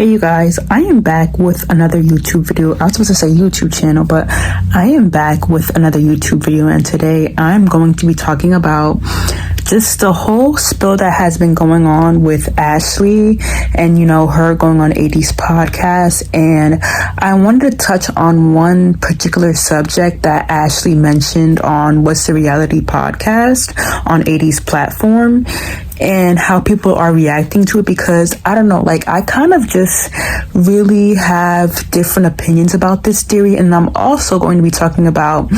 Hey you guys, I am back with another YouTube video. I was supposed to say YouTube channel, but I am back with another YouTube video, and today I'm going to be talking about just the whole spill that has been going on with Ashley and, her going on AD's podcast. And I wanted to touch on one particular subject that Ashley mentioned on What's the Reality podcast on AD's platform, and how people are reacting to it, because I don't know, I kind of just really have different opinions about this theory. And I'm also going to be talking about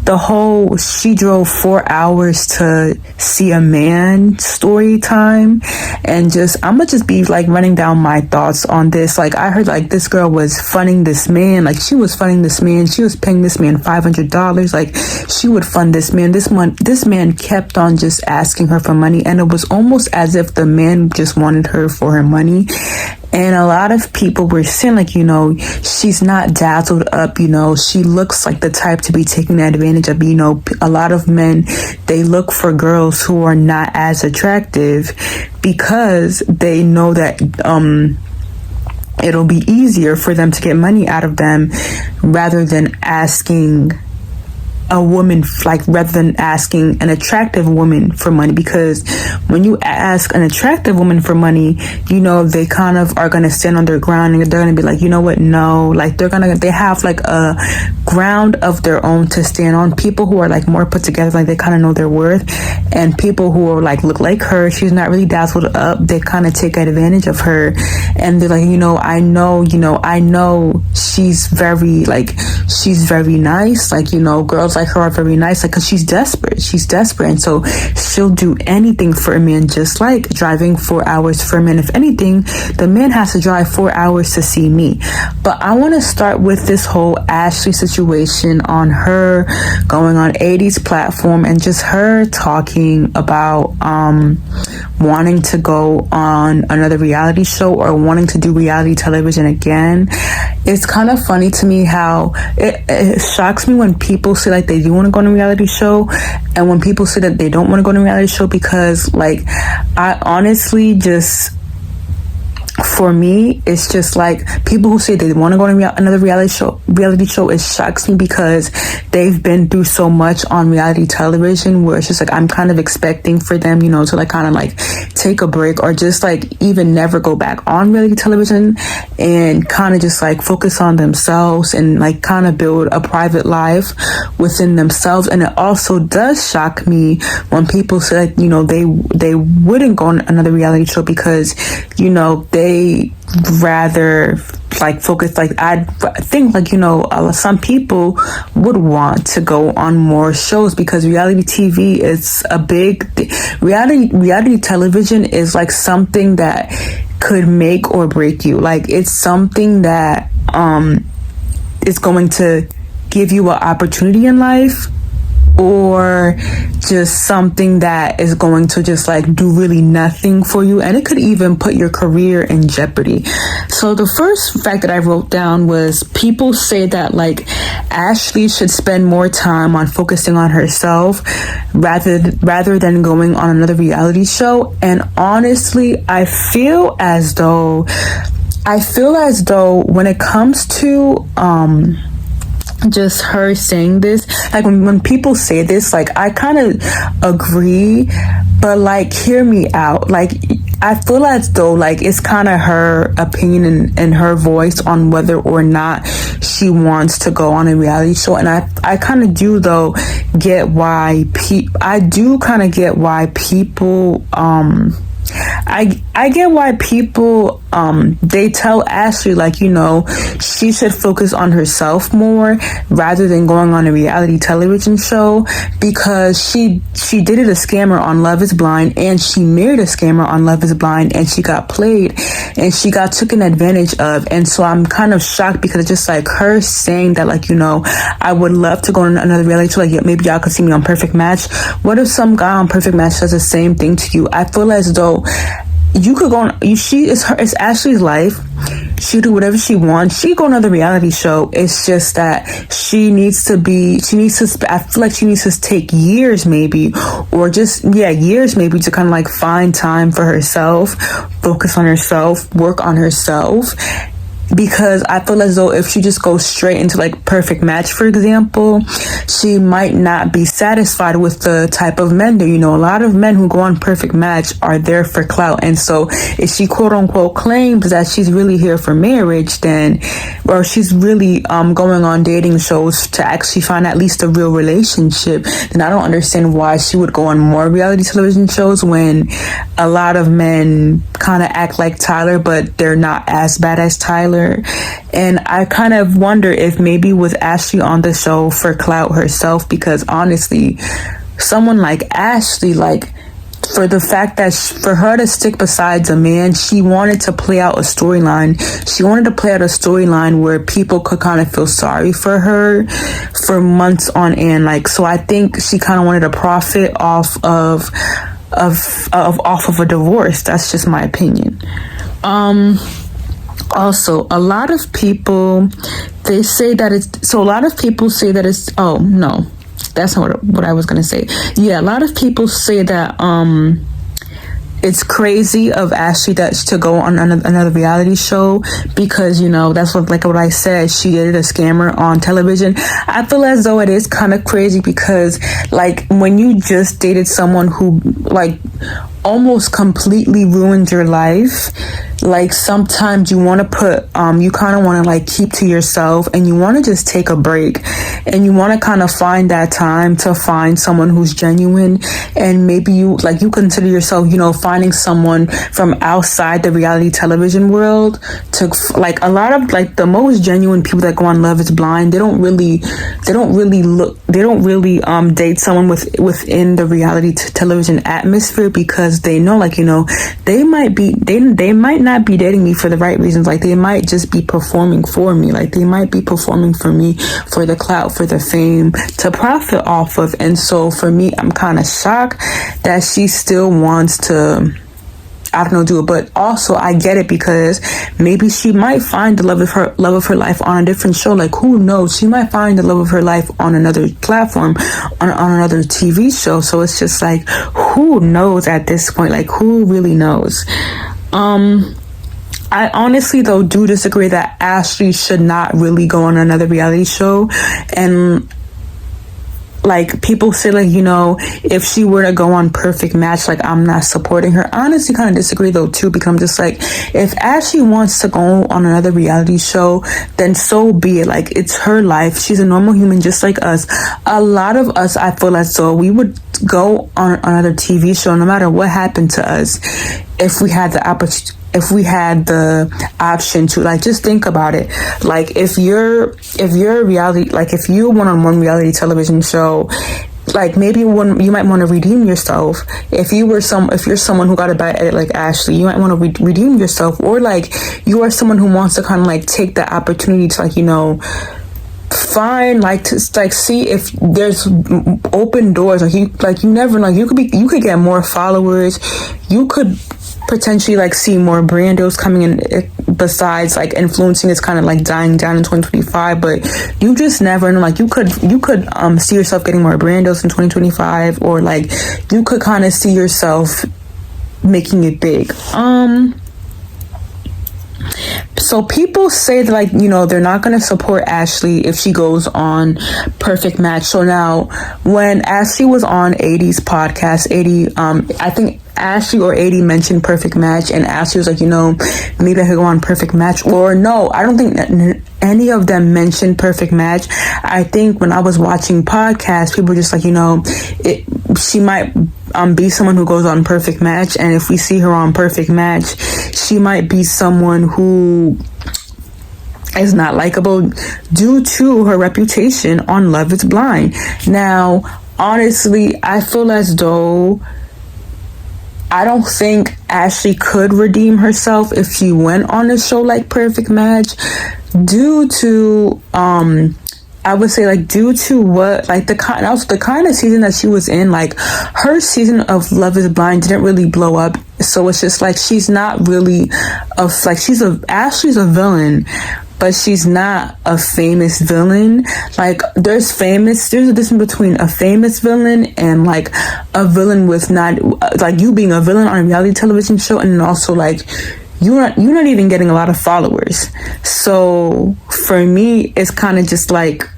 the whole she drove 4 hours to see a man story time, and I'm gonna just be running down my thoughts on this. I heard this girl was funding this man, she was funding this man, she was paying this man $500, she would fund this man. This man kept on just asking her for money, and it was almost as if the man just wanted her for her money. And a lot of people were saying, she's not dazzled up, she looks like the type to be taken advantage of. A lot of men, they look for girls who are not as attractive because they know that it'll be easier for them to get money out of them rather than asking a woman, rather than asking an attractive woman for money. Because when you ask an attractive woman for money, they kind of are going to stand on their ground, and they're going to be no, they have a ground of their own to stand on. People who are more put together, they kind of know their worth, and people who are look like her, she's not really dazzled up, they kind of take advantage of her, and they're I know she's very nice, girls like her are very nice, because she's desperate, and so she'll do anything for a man, just like driving 4 hours for a man. If anything, the man has to drive 4 hours to see me. But I want to start with this whole Ashley situation, on her going on AD's platform and just her talking about wanting to go on another reality show, or wanting to do reality television again. It's kind of funny to me how it shocks me when people say they do want to go on a reality show, and when people say that they don't want to go on a reality show, because I honestly just, for me, it's just people who say they want to go on another reality show, it shocks me, because they've been through so much on reality television, where it's just I'm kind of expecting for them, to take a break, or just even never go back on reality television, and kind of just focus on themselves, and kind of build a private life within themselves. And it also does shock me when people say they wouldn't go on another reality show because they rather focus. I think some people would want to go on more shows, because reality TV is a big reality television is something that could make or break you. It's something that is going to give you an opportunity in life, or just something that is going to just do really nothing for you, and it could even put your career in jeopardy. So the first fact that I wrote down was, people say that Ashley should spend more time on focusing on herself rather than going on another reality show. And honestly, I feel as though when it comes to just her saying this, when people say this, I kind of agree, but hear me out. I feel as though it's kind of her opinion and her voice on whether or not she wants to go on a reality show. And I kind of do though get why people I get why people they tell Ashley she should focus on herself more rather than going on a reality television show, because she dated a scammer on Love is Blind, and she married a scammer on Love is Blind, and she got played, and she got taken advantage of. And so I'm kind of shocked, because it's just her saying that I would love to go on another reality show, maybe y'all could see me on Perfect Match. What if some guy on Perfect Match does the same thing to you? I feel as though you could go on. It's Ashley's life. She'll do whatever she wants. She can go on another reality show. It's just that I feel like she needs to take years maybe, or just, years maybe, to kind of like find time for herself, focus on herself, work on herself. Because I feel as though if she just goes straight into like Perfect Match, for example, she might not be satisfied with the type of men there. A lot of men who go on Perfect Match are there for clout. And so if she quote unquote claims that she's really here for marriage, or she's really going on dating shows to actually find at least a real relationship, then I don't understand why she would go on more reality television shows when a lot of men kind of act like Tyler, but they're not as bad as Tyler. And I kind of wonder if maybe was Ashley on the show for clout herself, because honestly, someone like Ashley, like, for the fact that for her to stick besides a man, she wanted to play out a storyline. She wanted to play out a storyline where people could kind of feel sorry for her for months on end. Like, so I think she kind of wanted to profit off of a divorce. That's just my opinion. Also, a lot of people, say that it's, oh no, that's not what I was going to say. Yeah, a lot of people say that it's crazy of Ashley to go on another reality show, because that's what I said, she did a scammer on television. I feel as though it is kind of crazy, because like when you just dated someone who like almost completely ruined your life, like sometimes you want to put you kind of want to like keep to yourself, and you want to just take a break, and you want to kind of find that time to find someone who's genuine. And maybe you consider yourself finding someone from outside the reality television world, to like a lot of like the most genuine people that go on Love Is Blind, they don't really date someone within the reality television atmosphere, because they know they might not be dating me for the right reasons. Like, they might just be performing for me. Like, they might be performing for me for the clout, for the fame, to profit off of. And so for me, I'm kind of shocked that she still wants to, I don't know, do it. But also I get it, because maybe she might find the love of her life on a different show. Like, who knows? She might find the love of her life on another platform, on another TV show. So it's just like, who knows at this point? Like, who really knows? I honestly, though, do disagree that Ashley should not really go on another reality show. And like, people say, like, if she were to go on Perfect Match, like, I'm not supporting her. I honestly kind of disagree, though, too, because I'm just like, if Ashley wants to go on another reality show, then so be it. Like, it's her life. She's a normal human just like us. A lot of us, I feel as though we would go on another TV show no matter what happened to us, if we had the opportunity. If we had the option to, like, just think about it. Like, if you're a reality, like, if you went on one reality television show, like, maybe you might want to redeem yourself. If you're someone who got a bad edit like Ashley, you might want to redeem yourself. Or like, you are someone who wants to kind of like take the opportunity to, like, find, like, to like see if there's open doors. Like, you never know. You could get more followers. You could potentially like see more brand deals coming in, besides like influencing is kind of like dying down in 2025, but you just never know. Like, you could see yourself getting more brand deals in 2025, or like you could kind of see yourself making it big. So people say that, like, they're not going to support Ashley if she goes on Perfect Match. So now, when Ashley was on 80's podcast, 80, I think Ashley or 80 mentioned Perfect Match, and Ashley was like, maybe I could go on Perfect Match. Or no, I don't think that any of them mentioned Perfect Match. I think when I was watching podcasts, people were just like, she might be someone who goes on Perfect Match, and if we see her on Perfect Match, she might be someone who is not likable due to her reputation on Love Is Blind. Now, honestly, I feel as though I don't think Ashley could redeem herself if she went on a show like Perfect Match, due to I would say, like, due to what, like, the kind of season that she was in, like, her season of Love is Blind didn't really blow up. So it's just like, she's not really Ashley's a villain, but she's not a famous villain. Like, there's a difference between a famous villain and like a villain with not, like, you being a villain on a reality television show, and also like you're not even getting a lot of followers. So for me, it's kind of just like,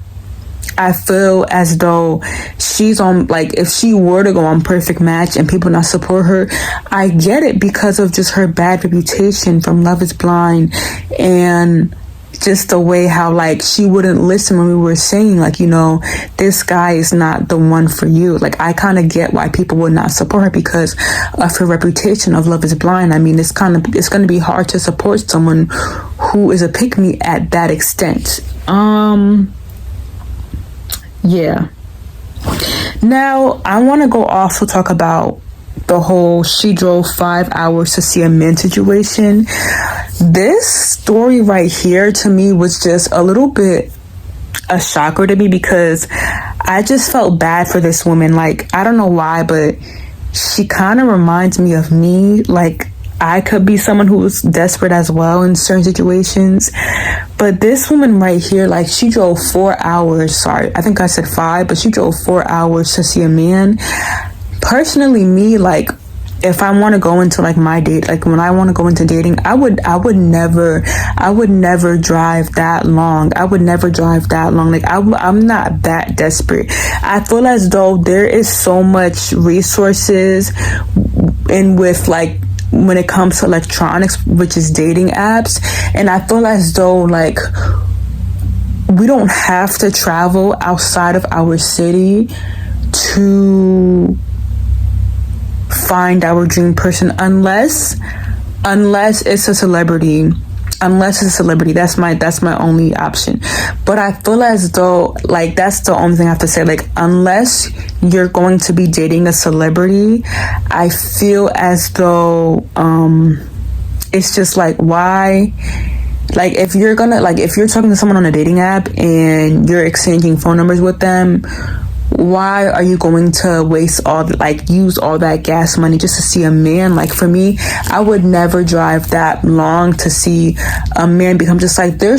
I feel as though she's on, like, if she were to go on Perfect Match and people not support her, I get it because of just her bad reputation from Love is Blind, and just the way how, like, she wouldn't listen when we were saying, like, you know, this guy is not the one for you. Like, I kind of get why people would not support her because of her reputation of Love is Blind. I mean, it's going to be hard to support someone who is a pick-me at that extent. Yeah. Now, I want to go also talk about the whole she drove 5 hours to see a man situation. This story right here to me was just a little bit a shocker to me because I just felt bad for this woman. Like, I don't know why, but she kind of reminds me of me. Like, I could be someone who was desperate as well in certain situations. But this woman right here, like, she drove 4 hours. Sorry, I think I said 5, but she drove 4 hours to see a man. Personally, me, like, if I want to go into like my date, like when I want to go into dating, I would never drive that long. I would never drive that long. Like, I'm not that desperate. I feel as though there is so much resources in with, like, when it comes to electronics, which is dating apps, and I feel as though, like, we don't have to travel outside of our city to find our dream person unless it's a celebrity. That's my only option. But I feel as though, like, that's the only thing I have to say. Like, unless you're going to be dating a celebrity, I feel as though it's just like, why? Like, if you're talking to someone on a dating app and you're exchanging phone numbers with them, why are you going to use all that gas money just to see a man? Like, for me, I would never drive that long to see a man, because I'm just like, I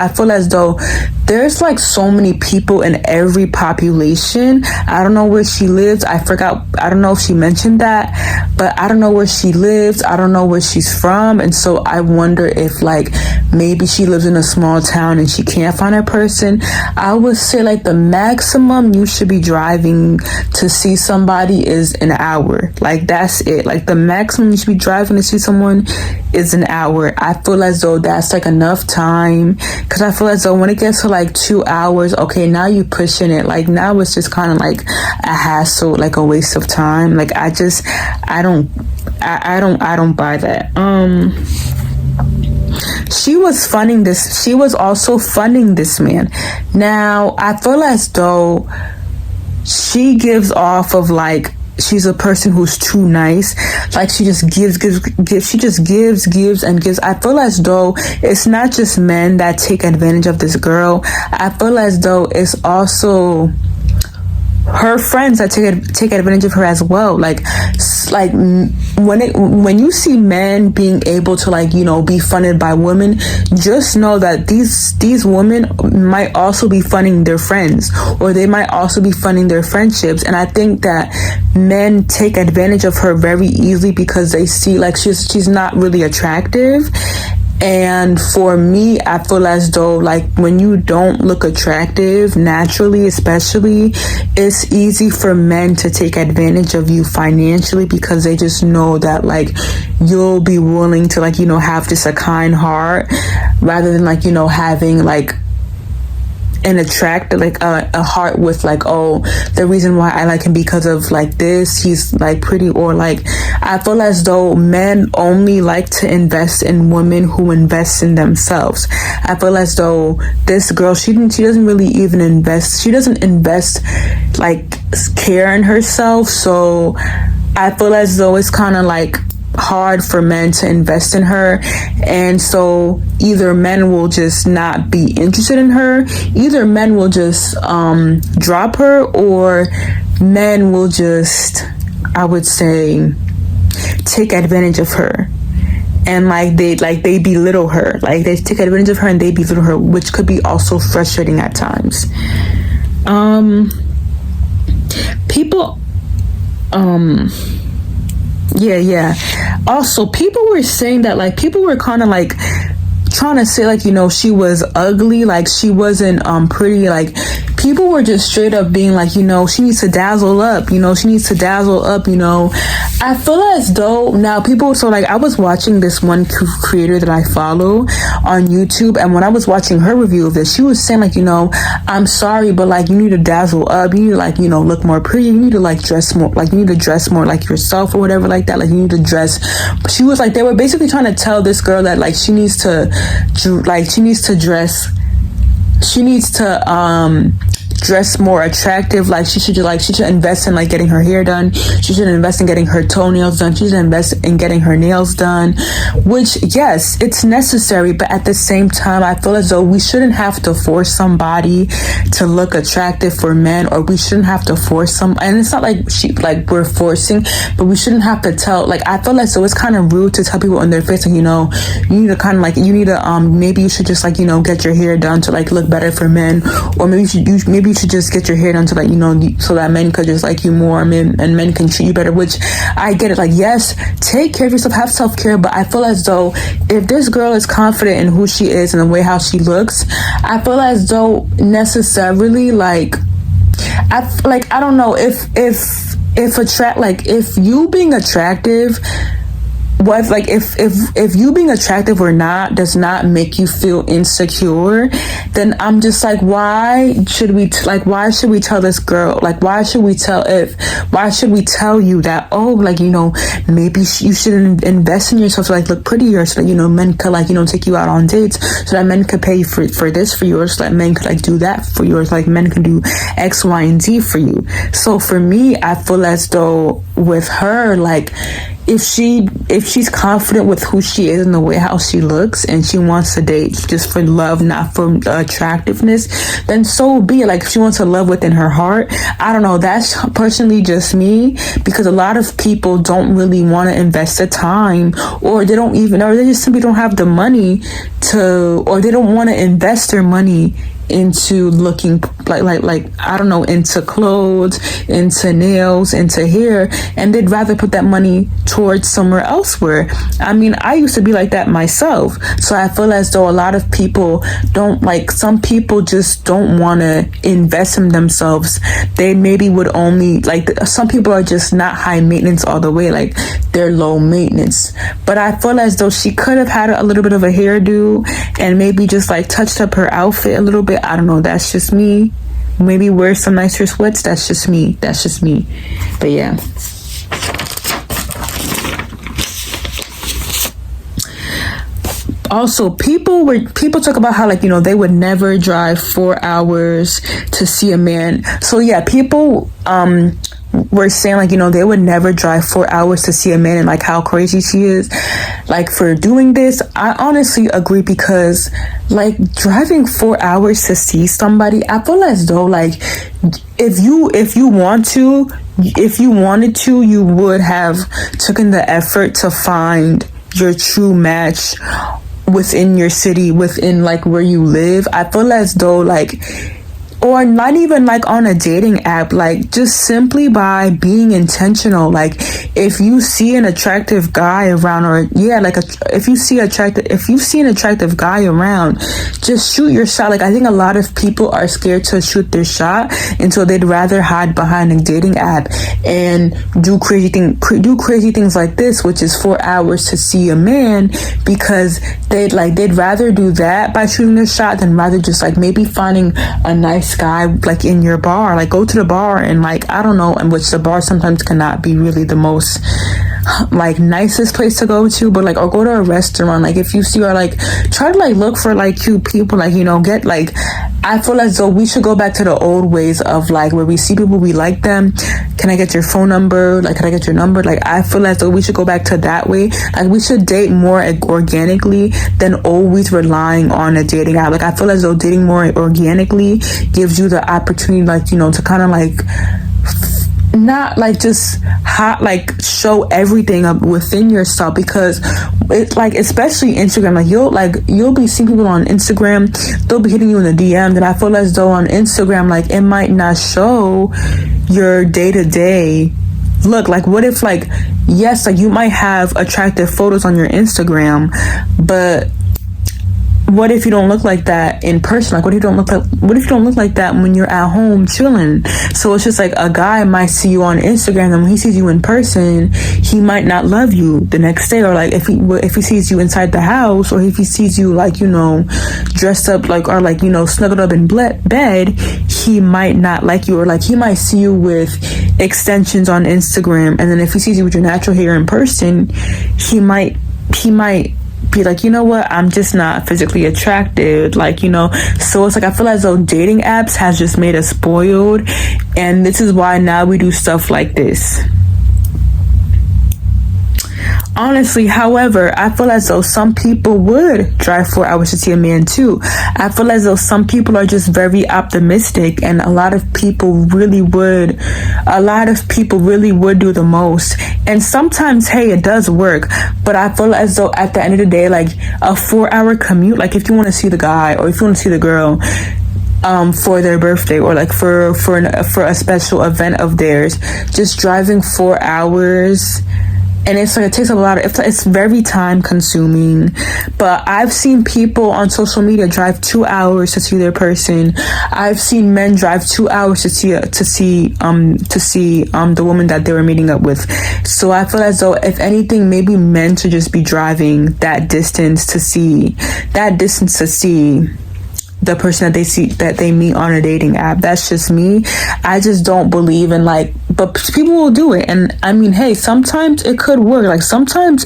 feel as though there's like so many people in every population. I don't know where she lives. I don't know if she mentioned that, but I don't know where she lives. I don't know where she's from. And so I wonder if, like, maybe she lives in a small town and she can't find her person. I would say, like, the maximum you should be driving to see somebody is an hour. Like, that's it. Like, the maximum you should be driving to see someone is an hour. I feel as though that's like enough time, because I feel as though when it gets to like 2 hours, okay, now you pushing it. Like, now it's just kind of like a hassle, like a waste of time. Like, I don't buy that. She was also funding this man. Now, I feel as though she gives off of, like, she's a person who's too nice. Like, she just gives. She just gives and gives. I feel as though it's not just men that take advantage of this girl. I feel as though it's also her friends that take advantage of her as well. Like when you see men being able to, like, you know, be funded by women, just know that these women might also be funding their friends, or they might also be funding their friendships. And I think that men take advantage of her very easily because they see, like, she's not really attractive. And for me, I feel as though, like, when you don't look attractive naturally, especially, it's easy for men to take advantage of you financially, because they just know that, like, you'll be willing to, like, you know, have just a kind heart, rather than, like, you know, having, like, an attractive, like, a heart with, like, oh, the reason why I like him because of, like, this, he's, like, pretty, or, like, I feel as though men only like to invest in women who invest in themselves. I feel as though this girl, she doesn't really even invest. She doesn't invest, like, care in herself. So I feel as though it's kind of like hard for men to invest in her, and so either men will just not be interested in her, either men will just drop her, or men will just, I would say, take advantage of her. And they belittle her, like they take advantage of her and they belittle her, which could be also frustrating at times. People yeah. Also, people were saying that, like, people were kind of like trying to say, like, you know, she was ugly, like she wasn't pretty, like people were just straight up being like, you know, she needs to dazzle up, you know, she needs to dazzle up, you know. I feel as though now people, so like I was watching this one creator that I follow on YouTube, and when I was watching her review of this, she was saying like, you know, I'm sorry, but like you need to dazzle up, you need to like, you know, look more pretty, you need to like dress more, like you need to dress more like yourself or whatever like that, like you need to dress. She was like, they were basically trying to tell this girl that like she needs to dress, she needs to dress more attractive, like she should invest in like getting her hair done, she should invest in getting her toenails done, she should invest in getting her nails done, which yes, it's necessary, but at the same time I feel as though we shouldn't have to force somebody to look attractive for men, or we shouldn't have to force some, and it's not like we're forcing, but we shouldn't have to tell, like I feel like, so it's kind of rude to tell people in their face like, you know, you need to kind of like, you need to maybe you should just like, you know, get your hair done to like look better for men, or maybe you should just get your hair done to like, you know, so that men could just like you more, and men can treat you better, which I get it, like yes, take care of yourself, have self-care, but I feel as though if this girl is confident in who she is and the way how she looks, I feel as though necessarily like I don't know if you being attractive, what like if you being attractive or not does not make you feel insecure, then I'm just like, why should we tell this girl, like why should we tell you that, oh, like, you know, maybe you should invest in yourself to like look prettier, so that, you know, men could like, you know, take you out on dates, so that men could pay for this for you, or so that men could like do that for you, or like men can do X, Y, and Z for you. So for me, I feel as though with her, like if she's confident with who she is and the way how she looks, and she wants to date just for love, not for attractiveness, then so be it. Like if she wants to love within her heart, I don't know, that's personally just me, because a lot of people don't really want to invest the time, or they just simply don't have the money to, or they don't want to invest their money into looking like I don't know, into clothes, into nails, into hair, and they'd rather put that money towards somewhere elsewhere. I mean, I used to be like that myself, so I feel as though a lot of people don't, like some people just don't want to invest in themselves. They maybe would only like, some people are just not high maintenance all the way, like they're low maintenance. But I feel as though she could have had a little bit of a hairdo and maybe just like touched up her outfit a little bit. I don't know, that's just me. Maybe wear some nicer sweats. That's just me. But yeah. Also, people talk about how, like, you know, they would never drive 4 hours to see a man. So yeah, people were saying like, you know, they would never drive 4 hours to see a man, and like how crazy she is like for doing this. I honestly agree, because like driving 4 hours to see somebody, I feel as though like if you wanted to, you would have taken the effort to find your true match within your city, within like where you live. I feel as though like, or not even like on a dating app, like just simply by being intentional. Like if you see an attractive guy around, or yeah, like if you see an attractive guy around, just shoot your shot. Like I think a lot of people are scared to shoot their shot, and so they'd rather hide behind a dating app and do crazy things like this, which is 4 hours to see a man, because they'd rather do that by shooting their shot than rather just like maybe finding a nice guy like in your bar. Like go to the bar and like, I don't know, and which the bar sometimes cannot be really the most like nicest place to go to, but like, or go to a restaurant. Like if you see, or like try to like look for like cute people, like, you know, get like, I feel as though we should go back to the old ways of like where we see people, we like them. Can I get your phone number? Like, can I get your number? Like, I feel as though we should go back to that way. Like, we should date more organically than always relying on a dating app. Like, I feel as though dating more organically gives you the opportunity, like, you know, to kind of like not like just show everything up within yourself, because it's like, especially Instagram, like you'll be seeing people on Instagram, they'll be hitting you in the DM, and I feel as though on Instagram, like, it might not show your day-to-day look. Like, what if, like, yes, like, you might have attractive photos on your Instagram, but what if you don't look like that in person? Like, what if you don't look like that when you're at home chilling? So it's just like, a guy might see you on Instagram, and when he sees you in person, he might not love you the next day. Or like, if he sees you inside the house, or if he sees you, like, you know, dressed up, like, or like, you know, snuggled up in bed, he might not like you. Or like, he might see you with extensions on Instagram, and then if he sees you with your natural hair in person, he might be like, you know what, I'm just not physically attracted, like, you know. So it's like, I feel as though dating apps has just made us spoiled, and this is why now we do stuff like this. Honestly, however, I feel as though some people would drive 4 hours to see a man too. I feel as though some people are just very optimistic, and a lot of people really would do the most. And sometimes, hey, it does work, but I feel as though at the end of the day, like, a 4-hour commute, like, if you want to see the guy or if you want to see the girl for their birthday, or like for a special event of theirs, just driving 4 hours, and it's like, it takes a lot of, it's very time consuming. But I've seen people on social media drive 2 hours to see their person. I've seen men drive 2 hours to see the woman that they were meeting up with. So I feel as though, if anything, maybe men should just be driving that distance to see the person that they meet on a dating app. That's just me. I just don't believe in, like, but people will do it. And I mean, hey, sometimes it could work. Like, sometimes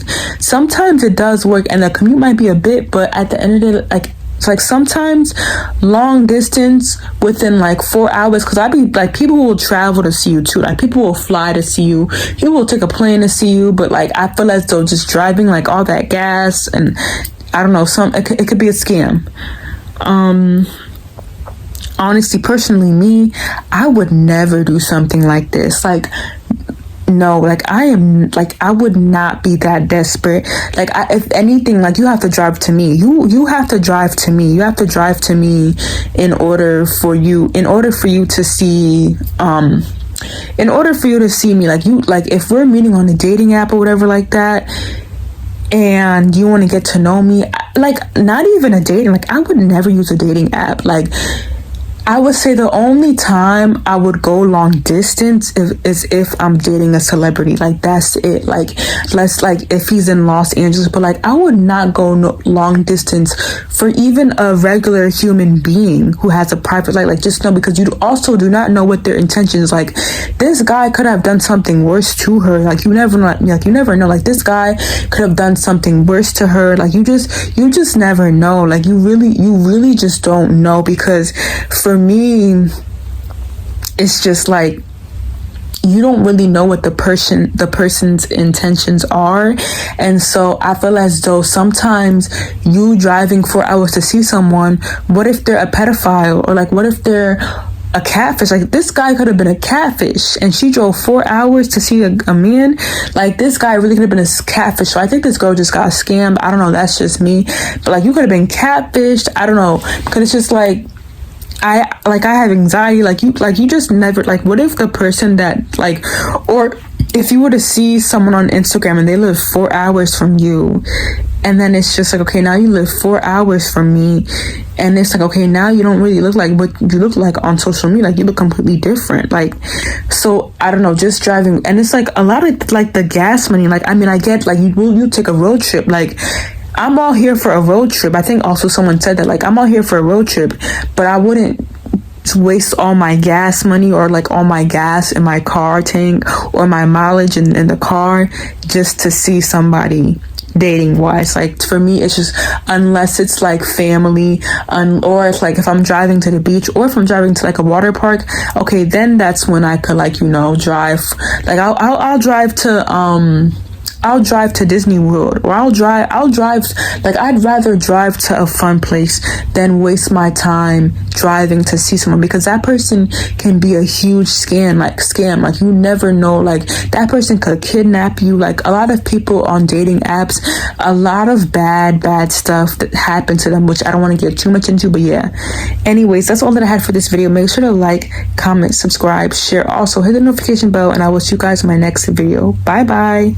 it does work, and the commute might be a bit, but at the end of the day, like, it's like, sometimes long distance within like 4 hours, because I be like, people will travel to see you too. Like, people will fly to see you, people will take a plane to see you. But like, I feel as though just driving, like, all that gas, and I don't know, it could be a scam. Honestly, personally, me, I would never do something like this. Like, no, like, I would not be that desperate. Like, if anything, like, you have to drive to me. You have to drive to me. You have to drive to me in order for you to see, in order for you to see me. Like, if we're meeting on a dating app or whatever like that, and you want to get to know me, like, not even a dating, like, I would never use a dating app. Like, I would say the only time I would go long distance is if I'm dating a celebrity. Like, that's it. Like, if he's in Los Angeles. But like, I would not go long distance for even a regular human being who has a private life. Like, just know, because you also do not know what their intentions. Like, this guy could have done something worse to her. Like, you never know. Like, this guy could have done something worse to her. Like, you just never know. Like, you really just don't know. Because for me, it's just like, you don't really know what the person's intentions are. And so I feel as though sometimes you driving 4 hours to see someone, what if they're a pedophile? Or like, what if they're a catfish? Like, this guy could have been a catfish, and she drove 4 hours to see a man. Like, this guy really could have been a catfish. So I think this girl just got scammed. I don't know, that's just me. But like, you could have been catfished. I don't know, because it's just like, I have anxiety. Like, you just never, like, what if the person that, like, or if you were to see someone on Instagram and they live 4 hours from you, and then it's just like, okay, now you live 4 hours from me, and it's like, okay, now you don't really look like what you look like on social media. Like, you look completely different. Like, so I don't know, just driving. And it's like, a lot of like the gas money. Like, I mean, I get, like, you take a road trip. Like, I'm all here for a road trip. I think also someone said that, like, I'm all here for a road trip, but I wouldn't waste all my gas money, or like all my gas in my car tank, or my mileage in the car, just to see somebody dating wise. Like for me, it's just, unless it's like family, or it's like if I'm driving to the beach, or if I'm driving to like a water park, okay, then that's when I could, like, drive. Like I'll drive to Disney World, or I'll drive, like, I'd rather drive to a fun place than waste my time driving to see someone, because that person can be a huge scam, like you never know, like that person could kidnap you. Like a lot of people on dating apps, a lot of bad stuff that happened to them, which I don't want to get too much into, but yeah. Anyways, that's all that I had for this video. Make sure to like, comment, subscribe, share, also hit the notification bell, and I will see you guys in my next video. Bye.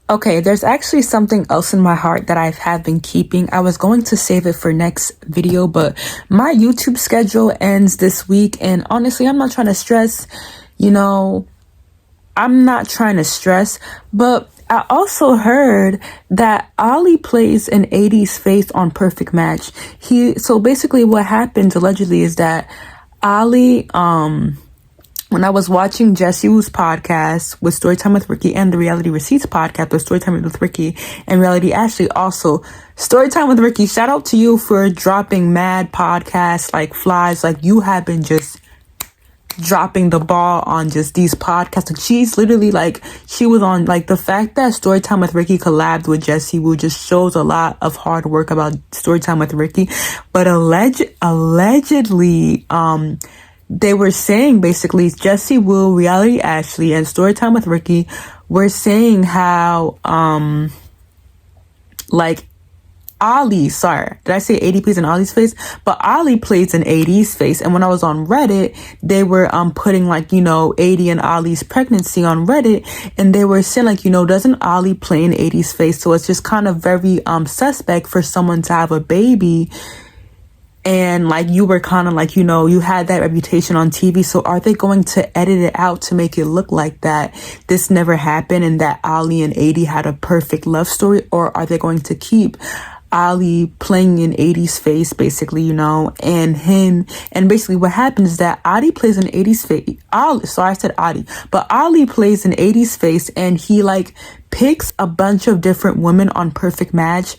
Okay, there's actually something else in my heart that I have been keeping. I was going to save it for next video, but my YouTube schedule ends this week, and honestly, I'm not trying to stress, I'm not trying to stress, but I also heard that Ollie plays an 80s face on Perfect Match. So basically what happens allegedly is that Ollie, when I was watching Jessie Woo's podcast with Storytime with Ricky, and the Reality Receipts podcast with Storytime with Ricky and Reality Ashley, also Storytime with Ricky, shout out to you for dropping mad podcasts like flies. Like, you have been just dropping the ball on just these podcasts. Like, she's literally, like, she was on, like, the fact that Storytime with Ricky collabed with Jessie Woo just shows a lot of hard work about Storytime with Ricky. But allegedly, they were saying, basically, Jessie Woo, Reality Ashley, and Storytime with Ricky were saying how, like, Ollie, sorry, did I say 80 plays in Ollie's face? But Ollie plays an 80s face. And when I was on Reddit, they were putting, like, 80 and Ollie's pregnancy on Reddit, and they were saying, like, doesn't Ollie play an 80s face? So it's just kind of very suspect for someone to have a baby. And, like, you were kind of like, you had that reputation on TV. So are they going to edit it out to make it look like that this never happened and that Ollie and 80 had a perfect love story? Or are they going to keep Ollie playing an 80s face, basically, and him? And basically what happens is that Ollie plays an 80s face. I said Ollie. But Ollie plays an 80s face, and he, like, picks a bunch of different women on Perfect Match.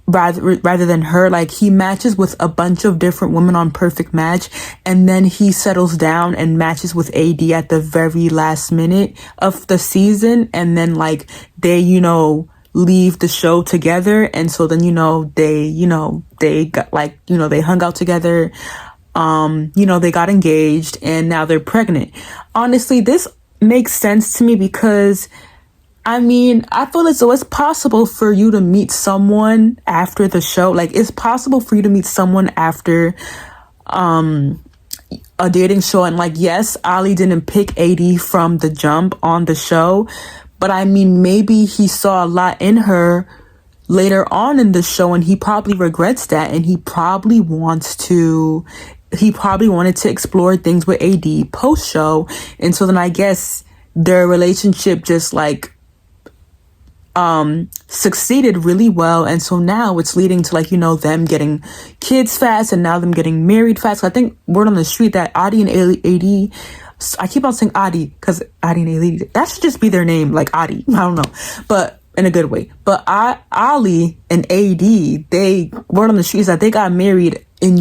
Rather than her, like, he matches with a bunch of different women on Perfect Match, and then he settles down and matches with AD at the very last minute of the season, and then, like, they leave the show together. And so then they got, like, they hung out together, they got engaged, and now they're pregnant. Honestly, this makes sense to me because I feel as though it's possible for you to meet someone after the show. Like, it's possible for you to meet someone after a dating show. And, like, yes, Ollie didn't pick AD from the jump on the show, but maybe he saw a lot in her later on in the show, and he probably regrets that, and he probably wanted to explore things with AD post show. And so then I guess their relationship just, like, succeeded really well, and so now it's leading to, like, them getting kids fast, and now them getting married fast. So I think word on the street that Audie and AD, I keep on saying Audie because Audie and AD, that should just be their name, like Audie, I don't know, but in a good way. But Ollie and AD, word on the street is that they got married in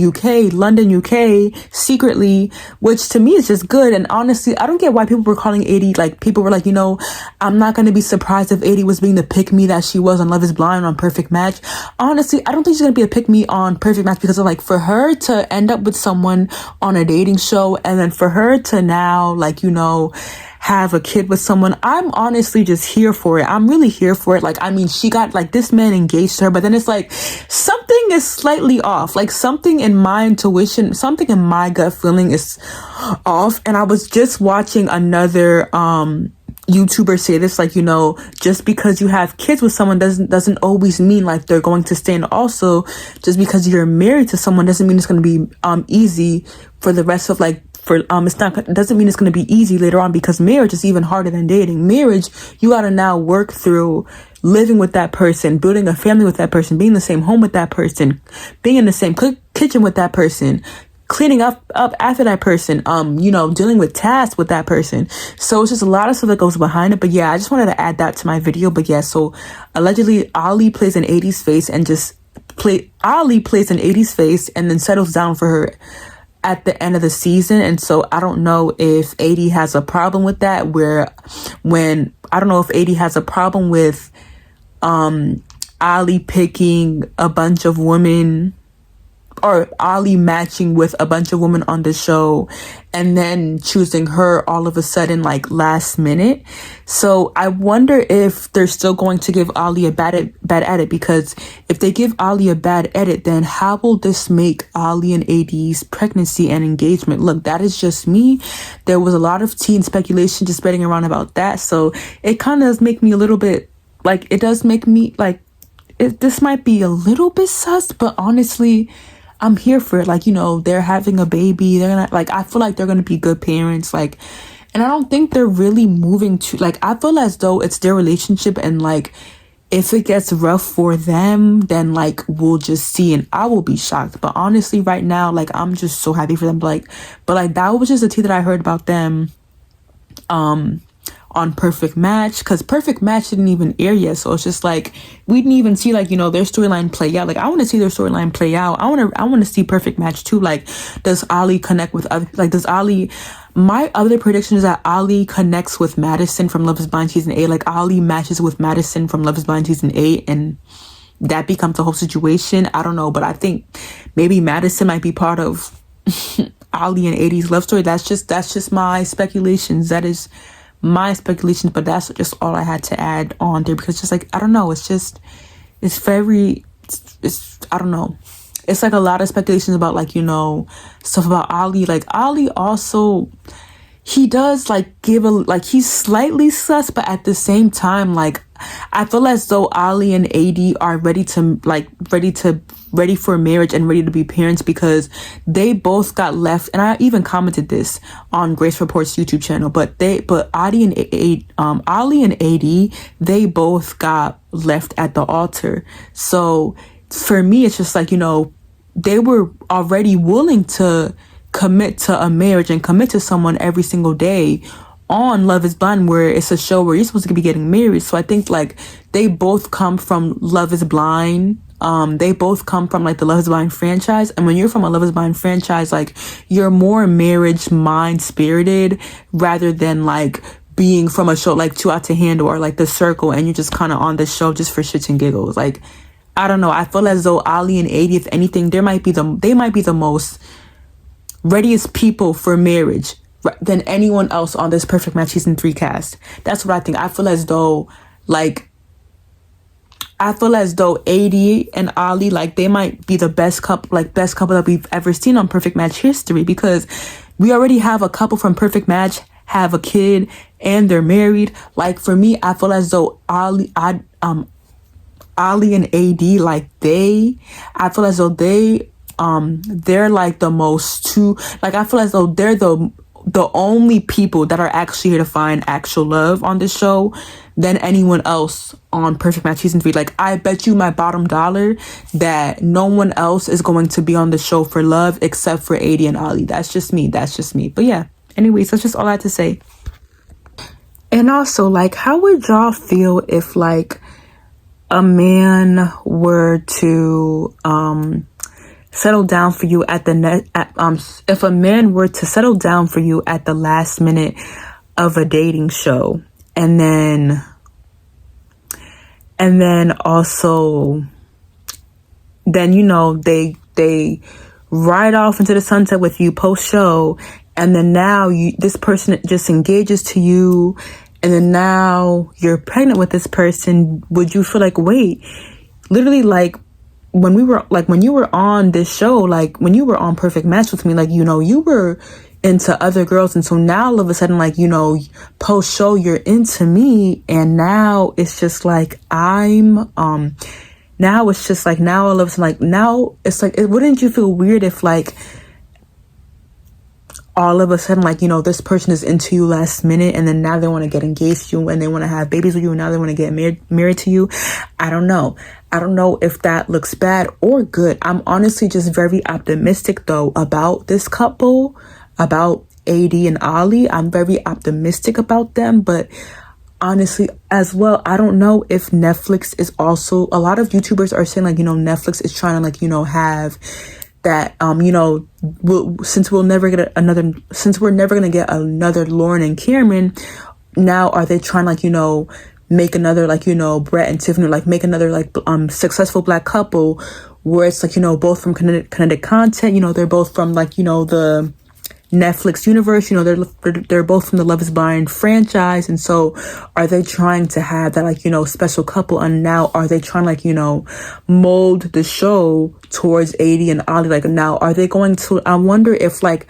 London, UK, secretly, which to me is just good. And honestly, I don't get why people were calling 80, like, people were like, I'm not going to be surprised if 80 was being the pick-me that she was on Love is Blind on Perfect Match. Honestly, I don't think she's going to be a pick-me on Perfect Match, because of, like, for her to end up with someone on a dating show, and then for her to now, like, have a kid with someone, I'm honestly just here for it. I'm really here for it. Like, she got, like, this man engaged to her, but then it's like something is slightly off. Like, something in my intuition, something in my gut feeling is off. And I was just watching another YouTuber say this, like, just because you have kids with someone doesn't always mean, like, they're going to stay. And also, just because you're married to someone doesn't mean it's going to be easy for the rest of, like, doesn't mean it's going to be easy later on, because marriage is even harder than dating. Marriage, you got to now work through living with that person, building a family with that person, being in the same home with that person, being in the same kitchen with that person, cleaning up after that person, dealing with tasks with that person. So it's just a lot of stuff that goes behind it. But yeah, I just wanted to add that to my video. But yeah, so allegedly Ollie plays an 80s face and then settles down for her at the end of the season. And so I don't know if 80 has a problem with that, I don't know if 80 has a problem with Ollie picking a bunch of women, or Ollie matching with a bunch of women on the show and then choosing her all of a sudden, like last minute. So I wonder if they're still going to give Ollie a bad edit, because if they give Ollie a bad edit, then how will this make Ollie and AD's pregnancy and engagement look? That is just me. There was a lot of teen speculation just spreading around about that. So it kind of does make me a little bit, like, it does make me like, this might be a little bit sus, but honestly, I'm here for it. Like, they're having a baby. They're gonna, like, I feel like they're gonna be good parents. Like, and I don't think they're really moving to, like, I feel as though it's their relationship, and like, if it gets rough for them, then like, we'll just see, and I will be shocked. But honestly, right now, like, I'm just so happy for them. But that was just the tea that I heard about them on Perfect Match, because Perfect Match didn't even air yet. So it's just like, we didn't even see, like, their storyline play out. Like, I want to see their storyline play out. I want to see Perfect Match too. Like, does Ollie connect with other, like, my other prediction is that Ollie connects with Madison from Love is Blind season 8. Like, Ollie matches with Madison from Love is Blind season 8, and that becomes a whole situation. I don't know, but I think maybe Madison might be part of Ollie and 80's love story. That's just my speculations. That is my speculations, but that's just all I had to add on there, because just like, I don't know, it's I don't know, it's like a lot of speculations about, like, stuff about Ollie. Like, Ollie also, he does like give he's slightly sus, but at the same time, like, I feel as though Ollie and AD are ready for marriage and ready to be parents, because they both got left. And I even commented this on Grace Report's YouTube channel, but Ollie and AD, they both got left at the altar. So for me, it's just like, they were already willing to commit to a marriage and commit to someone every single day on Love is Blind, where it's a show where you're supposed to be getting married. So I think, like, they both come from Love is Blind. They both come from, like, the Love is Blind franchise. And when you're from a Love is Blind franchise, like, you're more marriage mind spirited rather than, like, being from a show like Too Out to Handle or like The Circle, and you're just kind of on the show just for shits and giggles. Like, I don't know. I feel as though Ollie and AD, if anything, they might be the most readiest people for marriage than anyone else on this Perfect Match season 3 cast. That's what I think. I feel as though AD and Ollie, like, they might be the best couple that we've ever seen on Perfect Match history, because we already have a couple from Perfect Match have a kid and they're married. Like, for me, I feel as though Ollie and AD, like, I feel as though they're like the most two, like, I feel as though they're the only people that are actually here to find actual love on this show than anyone else on Perfect Match season 3. Like, I bet you my bottom dollar that no one else is going to be on the show for love except for AD and Ollie. That's just me. But yeah, anyways, that's just all I had to say. And also, like, how would y'all feel if, like, a man were to settle down for you if a man were to settle down for you at the last minute of a dating show, and then also they ride off into the sunset with you post show, and then now this person just engages to you, and then now you're pregnant with this person, would you feel like, wait, literally, like, when you were on this show, like, when you were on Perfect Match with me, like, you were into other girls, and so now all of a sudden, like, post show you're into me, and now it's just like now all of a sudden, like, now it's like, wouldn't you feel weird if, like, all of a sudden, like, you know, this person is into you last minute, and then now they want to get engaged to you, and they want to have babies with you, and now they want to get married to you. I don't know. I don't know if that looks bad or good. I'm honestly just very optimistic, though, about this couple, about AD and Ollie. I'm very optimistic about them, but honestly, as well, I don't know if Netflix is also, a lot of YouTubers are saying, like, you know, Netflix is trying to, like, you know, have that, you know, since we're never gonna get another Lauren and Cameron, now are they trying, like, you know, make another, like, you know, Brett and Tiffany, like, make another, like, successful Black couple where it's, like, you know, both from kinetic content, you know, they're both from, like, you know, the Netflix universe, you know, they're both from the Love is Blind franchise. And so are they trying to have that, like, you know, special couple? And now are they trying, like, you know, mold the show towards AD and Ollie? Like, now are they going to, I wonder if, like,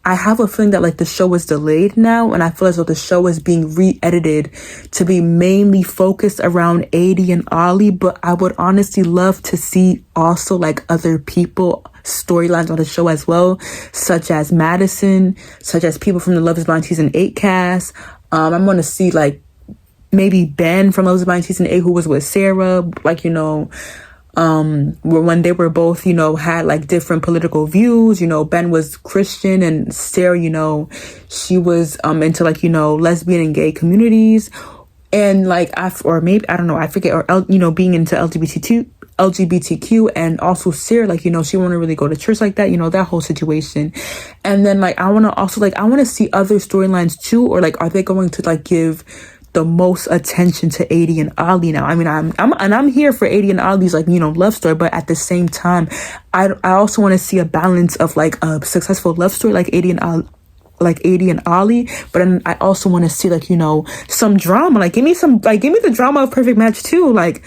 I have a feeling that, like, the show is delayed now, and I feel as though the show is being re-edited to be mainly focused around AD and Ollie. But I would honestly love to see also, like, other people storylines on the show as well, such as Madison, such as people from the Love is Blind season 8 cast. I'm going to see, like, maybe Ben from Love is Blind season 8, who was with Sarah, like, you know, when they were both, you know, had, like, different political views. You know, Ben was Christian, and Sarah, you know, she was into, like, you know, lesbian and gay communities, and, like, or maybe, I don't know, I forget, or, you know, being into LGBTQ, and also Sarah, like, you know, she wouldn't really go to church like that, you know, that whole situation. And then, like, I want to also, like, I want to see other storylines too, or, like, are they going to, like, give the most attention to AD and Ollie now? I mean, I'm here for AD and Ollie's, like, you know, love story, but at the same time, I also want to see a balance of, like, a successful love story like AD and Ollie, but then I also want to see, like, you know, some drama. Like, give me the drama of Perfect Match too. Like,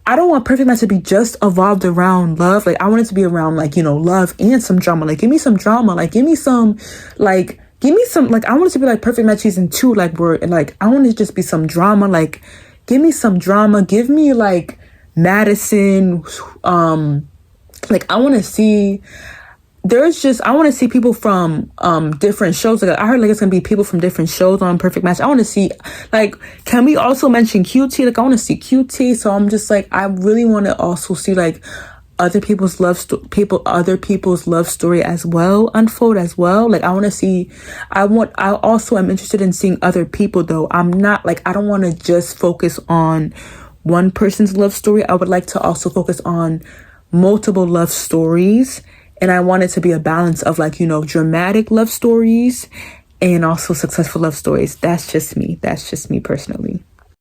I don't want Perfect Match to be just evolved around love. Like, I want it to be around, like, you know, love and some drama. Like, give me some drama. Like, give me some, like, I want it to be like Perfect Match season 2, like, where, like, I want it to just be some drama. Like, give me some drama. Give me, like, Madison. Like, I want to see people from different shows. Like, I heard, like, it's gonna be people from different shows on Perfect Match. I want to see, like, can we also mention QT? Like, I want to see QT. So I'm just, like, I really want to also see, like, other people's love story as well unfold as well. Like, I want to see, I also am interested in seeing other people, though. I'm not, like, I don't want to just focus on one person's love story. I would like to also focus on multiple love stories. And I want it to be a balance of, like, you know, dramatic love stories and also successful love stories. That's just me personally.